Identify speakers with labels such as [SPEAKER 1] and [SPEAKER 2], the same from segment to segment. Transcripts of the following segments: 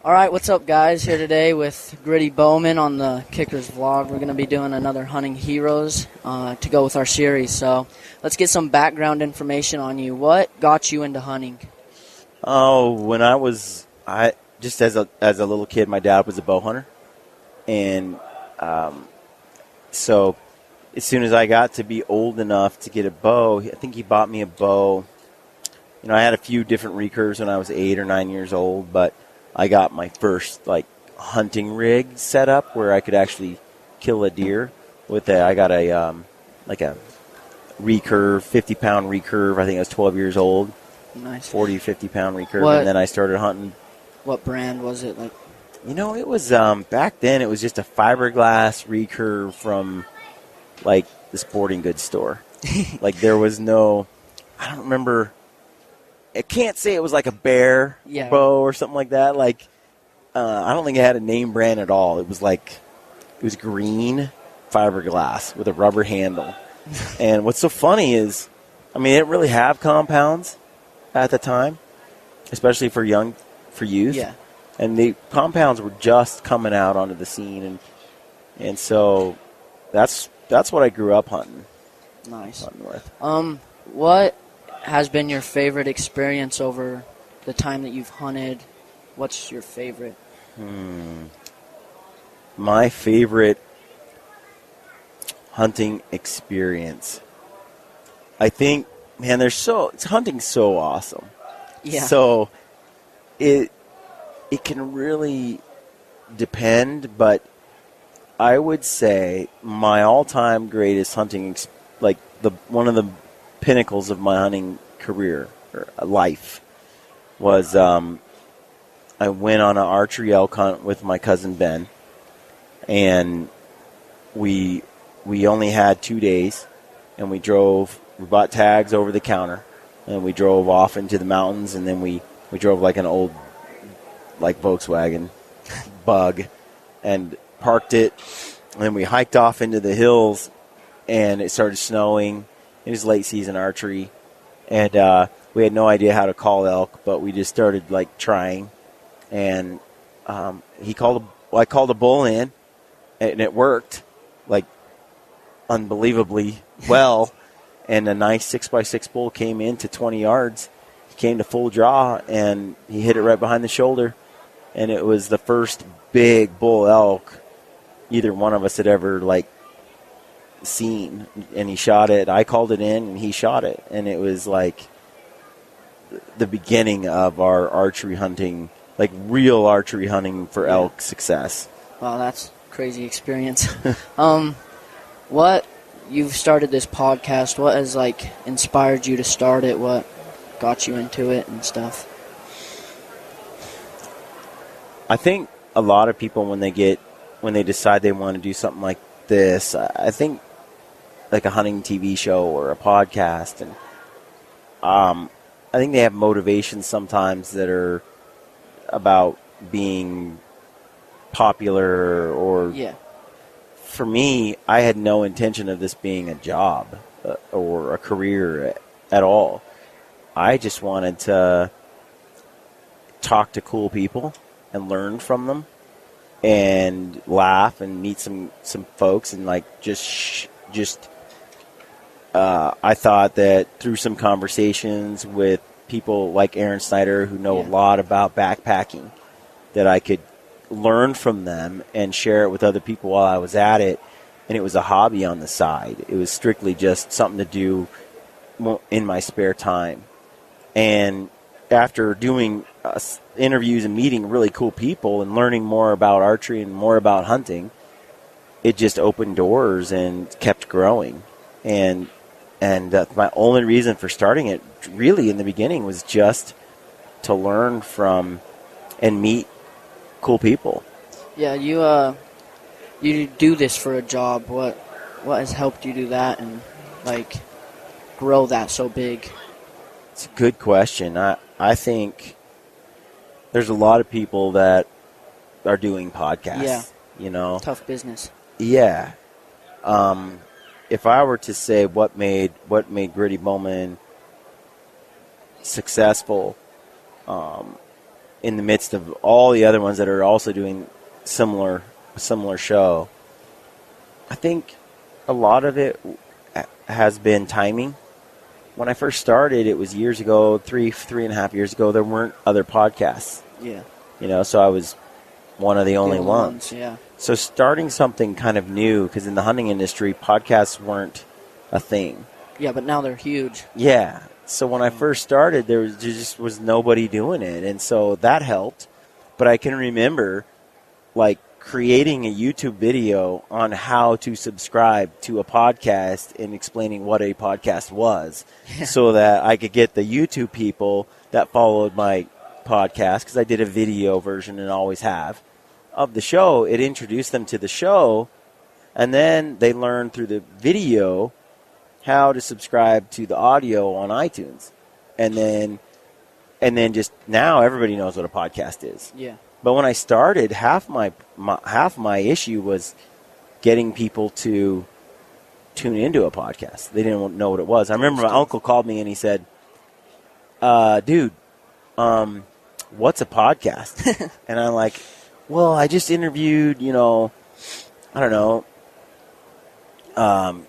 [SPEAKER 1] All right, what's up, guys? Here today with Gritty Bowmen on the Kickers vlog. We're going to be doing another Hunting Heroes to go with our series. So let's get some background information on you. What got you into hunting?
[SPEAKER 2] Oh, when I just as a little kid, my dad was a bow hunter, and so as soon as I got to be old enough to get a bow, I think he bought me a bow. You know, I had a few different recurves when I was 8 or 9 years old, but I got my first hunting rig set up where I could actually kill a deer with I got a recurve, 50-pound recurve. I think I was 12 years old.
[SPEAKER 1] Nice.
[SPEAKER 2] 40, 50-pound recurve, and then I started hunting.
[SPEAKER 1] What brand was it?
[SPEAKER 2] You know, it was back then. It was just a fiberglass recurve from the sporting goods store. There was no, I don't remember. I can't say it was like a bear bow or something like that. I don't think it had a name brand at all. It was green fiberglass with a rubber handle. And what's so funny is, I mean, it didn't really have compounds at the time, especially for youth.
[SPEAKER 1] Yeah.
[SPEAKER 2] And the compounds were just coming out onto the scene, and so that's what I grew up hunting.
[SPEAKER 1] Nice.
[SPEAKER 2] Hunting with.
[SPEAKER 1] What has been your favorite experience over the time that you've hunted? What's your favorite?
[SPEAKER 2] My favorite hunting experience. I think, man, hunting's so awesome.
[SPEAKER 1] Yeah.
[SPEAKER 2] So it can really depend, but I would say my all-time greatest hunting, one of the pinnacles of my hunting career or life, was I went on an archery elk hunt with my cousin Ben, and we only had 2 days, and we bought tags over the counter, and we drove off into the mountains, and then we drove an old Volkswagen Bug and parked it, and then we hiked off into the hills, and it started snowing. It was late season archery, and we had no idea how to call elk, but we just started trying, and I called a bull in, and it worked unbelievably well, and a nice 6x6 bull came in to 20 yards. He came to full draw, and he hit it right behind the shoulder, and it was the first big bull elk either one of us had ever seen, and he shot it. I called it in, and he shot it, and it was the beginning of our archery hunting, real archery hunting for elk success.
[SPEAKER 1] Wow, that's a crazy experience. You've started this podcast. What has inspired you to start it? What got you into it and stuff?
[SPEAKER 2] I think a lot of people when they decide they want to do something like this, I think a hunting TV show or a podcast, and I think they have motivations sometimes that are about being popular or.
[SPEAKER 1] Yeah.
[SPEAKER 2] For me, I had no intention of this being a job or a career at all. I just wanted to talk to cool people and learn from them and laugh and meet some folks, and I thought that through some conversations with people like Aaron Snyder, who know a lot about backpacking, that I could learn from them and share it with other people while I was at it. And it was a hobby on the side. It was strictly just something to do in my spare time. And after doing interviews and meeting really cool people and learning more about archery and more about hunting, it just opened doors and kept growing. And my only reason for starting it really in the beginning was just to learn from and meet cool people.
[SPEAKER 1] Yeah, you do this for a job. What has helped you do that and grow that so big?
[SPEAKER 2] It's a good question. I think there's a lot of people that are doing podcasts.
[SPEAKER 1] Yeah. Tough business.
[SPEAKER 2] Yeah. If I were to say what made Gritty Bowmen successful, in the midst of all the other ones that are also doing similar show. I think a lot of it has been timing. When I first started, it was years ago, three and a half years ago. There weren't other podcasts.
[SPEAKER 1] Yeah.
[SPEAKER 2] So I was one of the only ones.
[SPEAKER 1] Yeah.
[SPEAKER 2] So starting something kind of new, because in the hunting industry, podcasts weren't a thing.
[SPEAKER 1] Yeah, but now they're huge.
[SPEAKER 2] Yeah. So when I first started, there just was nobody doing it, and so that helped. But I can remember, like, creating a YouTube video on how to subscribe to a podcast and explaining what a podcast was, so that I could get the YouTube people that followed my podcast, because I did a video version and always have, of the show. It introduced them to the show, and then they learned through the video how to subscribe to the audio on iTunes. And then just now everybody knows what a podcast is.
[SPEAKER 1] Yeah.
[SPEAKER 2] But when I started, half my issue was getting people to tune into a podcast. They didn't know what it was. I remember my uncle called me and he said, dude, what's a podcast? And I'm like, well, I just interviewed, I don't know,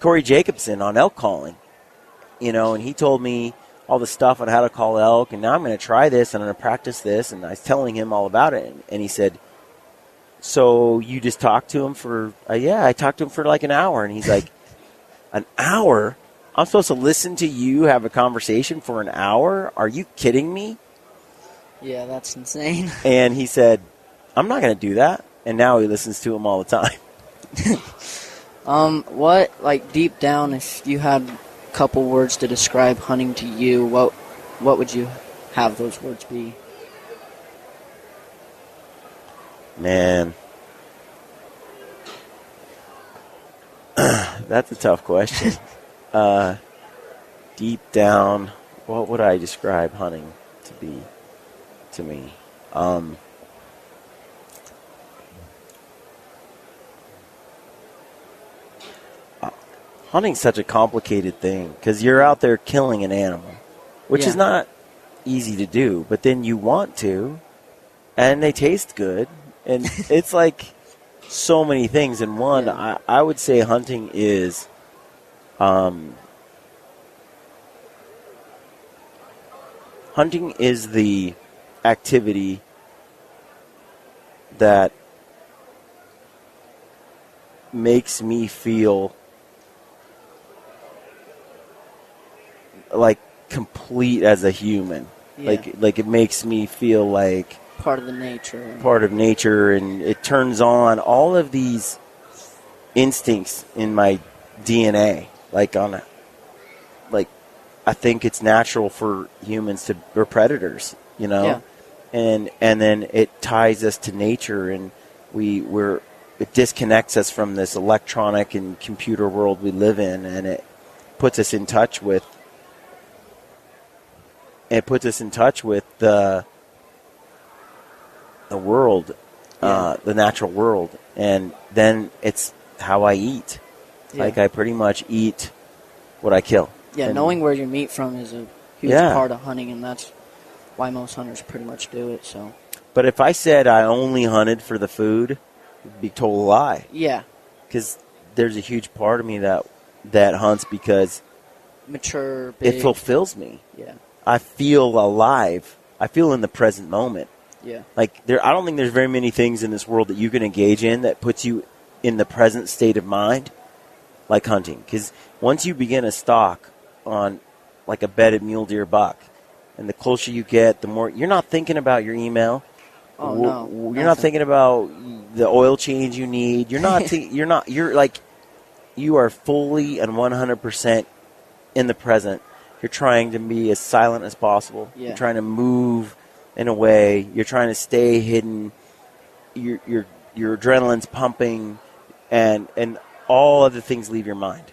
[SPEAKER 2] Corey Jacobson on elk calling, and he told me all the stuff on how to call elk, and now I'm going to try this, and I'm going to practice this, and I was telling him all about it, and he said, so you just talked to him for, I talked to him for like an hour, and he's like, an hour? I'm supposed to listen to you have a conversation for an hour? Are you kidding me?
[SPEAKER 1] Yeah, that's insane.
[SPEAKER 2] And he said, I'm not going to do that, and now he listens to him all the time.
[SPEAKER 1] What, like, deep down, if you had a couple words to describe hunting to you, what would you have those words be?
[SPEAKER 2] Man. That's a tough question. Deep down, what would I describe hunting to be to me? Hunting's such a complicated thing because you're out there killing an animal, which is not easy to do, but then you want to, and they taste good, and it's like so many things in one.
[SPEAKER 1] Yeah.
[SPEAKER 2] I would say hunting is the activity that makes me feel like complete as a human.
[SPEAKER 1] Yeah.
[SPEAKER 2] Like it makes me feel like
[SPEAKER 1] Part of nature,
[SPEAKER 2] and it turns on all of these instincts in my DNA. I think it's natural for humans to, or predators,
[SPEAKER 1] Yeah.
[SPEAKER 2] and then it ties us to nature, and it disconnects us from this electronic and computer world we live in, and it puts us in touch with the world, the natural world, and then it's how I eat.
[SPEAKER 1] Yeah.
[SPEAKER 2] Like I pretty much eat what I kill.
[SPEAKER 1] Yeah,
[SPEAKER 2] and
[SPEAKER 1] knowing where your meat from is a huge part of hunting, and that's why most hunters pretty much do it. So,
[SPEAKER 2] but if I said I only hunted for the food, it'd be a total lie.
[SPEAKER 1] Yeah,
[SPEAKER 2] because there's a huge part of me that hunts because
[SPEAKER 1] mature, big.
[SPEAKER 2] It fulfills me.
[SPEAKER 1] Yeah,
[SPEAKER 2] I feel alive. I feel in the present moment.
[SPEAKER 1] Yeah,
[SPEAKER 2] like I don't think there's very many things in this world that you can engage in that puts you in the present state of mind, like hunting. Because once you begin a stalk on like a bedded mule deer buck, and the closer you get, the more you're not thinking about your email.
[SPEAKER 1] Oh no,
[SPEAKER 2] you're not thinking about the oil change you need. You're not. You are fully and 100% in the present. You're trying to be as silent as possible.
[SPEAKER 1] Yeah.
[SPEAKER 2] You're trying to move in a way. You're trying to stay hidden. Your adrenaline's pumping, and all other things leave your mind.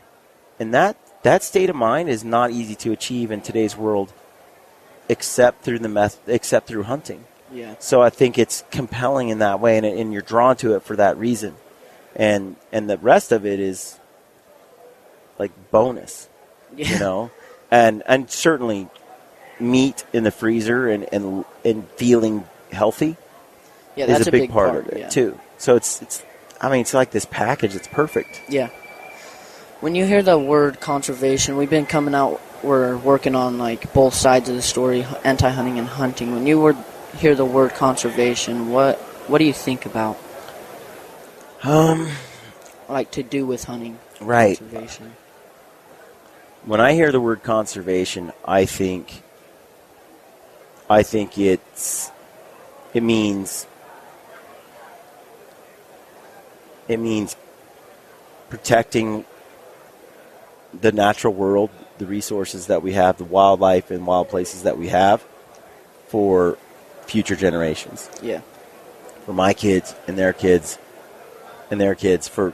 [SPEAKER 2] And that state of mind is not easy to achieve in today's world, except through hunting.
[SPEAKER 1] Yeah.
[SPEAKER 2] So I think it's compelling in that way, and you're drawn to it for that reason, and the rest of it is like bonus,
[SPEAKER 1] Yeah.
[SPEAKER 2] And certainly meat in the freezer and feeling healthy
[SPEAKER 1] Yeah, that's
[SPEAKER 2] is a big part of it
[SPEAKER 1] yeah.
[SPEAKER 2] too. So it's like this package. It's perfect.
[SPEAKER 1] Yeah. When you hear the word conservation, we've been coming out. We're working on like both sides of the story, anti-hunting and hunting. When you hear the word conservation, what do you think about? Like to do with hunting.
[SPEAKER 2] Right.
[SPEAKER 1] Conservation.
[SPEAKER 2] When I hear the word conservation, I think it means protecting the natural world, the resources that we have, the wildlife and wild places that we have for future generations.
[SPEAKER 1] Yeah.
[SPEAKER 2] For my kids and their kids and their kids, for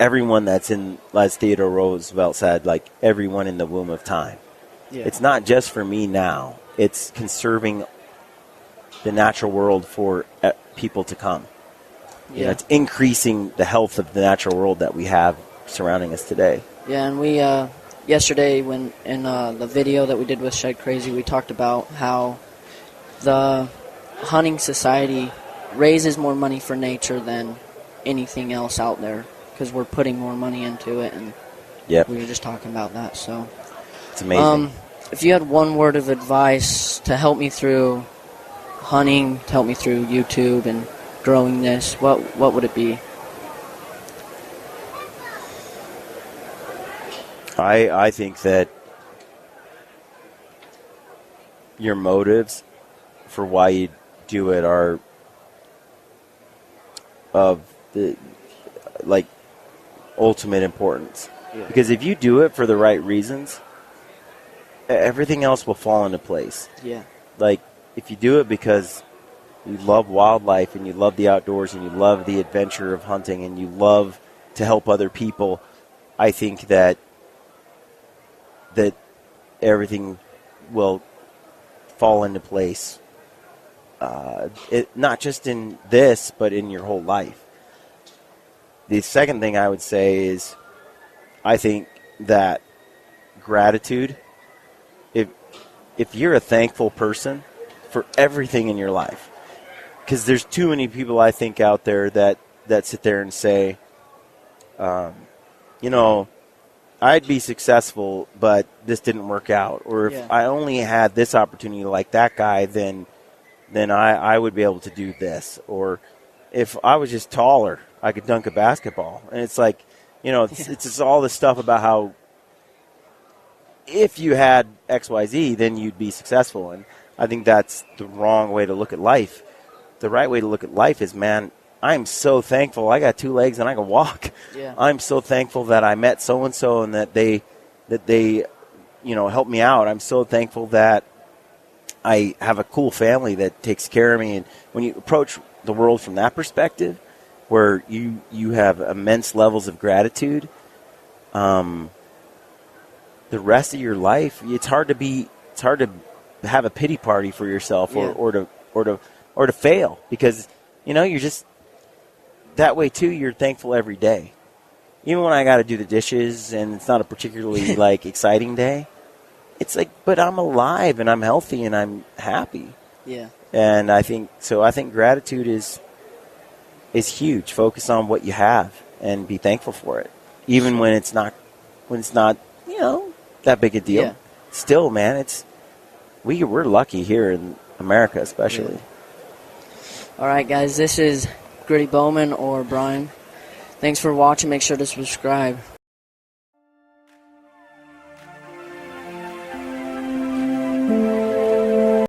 [SPEAKER 2] everyone that's in, as Theodore Roosevelt said, like everyone in the womb of time.
[SPEAKER 1] Yeah.
[SPEAKER 2] It's not just for me now. It's conserving the natural world for people to come.
[SPEAKER 1] Yeah.
[SPEAKER 2] You know, it's increasing the health of the natural world that we have surrounding us today.
[SPEAKER 1] Yeah, and we yesterday when in the video that we did with Shed Crazy, we talked about how the hunting society raises more money for nature than anything else out there because we're putting more money into it, and
[SPEAKER 2] Yep.
[SPEAKER 1] we were just talking about that. So
[SPEAKER 2] It's amazing.
[SPEAKER 1] if you had one word of advice to help me through hunting, to help me through YouTube and growing this, what would it be?
[SPEAKER 2] I think that your motives for why you do it are of the ultimate importance.
[SPEAKER 1] Yeah.
[SPEAKER 2] Because if you do it for the right reasons, everything else will fall into place.
[SPEAKER 1] Yeah.
[SPEAKER 2] Like if you do it because you love wildlife and you love the outdoors and you love the adventure of hunting and you love to help other people, I think that everything will fall into place. Not just in this, but in your whole life. The second thing I would say is I think that gratitude, if you're a thankful person for everything in your life, because there's too many people I think out there that sit there and say, I'd be successful, but this didn't work out. Or if I only had this opportunity like that guy, then I would be able to do this. Or if I was just taller, I could dunk a basketball. And it's like, it's just all this stuff about how if you had XYZ, then you'd be successful. And I think that's the wrong way to look at life. The right way to look at life is, man, I'm so thankful I got 2 legs and I can walk.
[SPEAKER 1] Yeah.
[SPEAKER 2] I'm so thankful that I met so-and-so and that they helped me out. I'm so thankful that I have a cool family that takes care of me. And when you approach the world from that perspective, where you have immense levels of gratitude, the rest of your life, it's hard to have a pity party for yourself or to fail, because you're just that way too. You're thankful every day, even when I got to do the dishes and it's not a particularly exciting day. It's like, but I'm alive and I'm healthy and I'm happy.
[SPEAKER 1] Yeah.
[SPEAKER 2] And I think gratitude is huge. Focus on what you have and be thankful for it, even when it's not that big a deal.
[SPEAKER 1] Yeah.
[SPEAKER 2] Still, man, we're lucky here in America, especially.
[SPEAKER 1] Yeah. All right, guys, this is Gritty Bowman or Brian. Thanks for watching. Make sure to subscribe.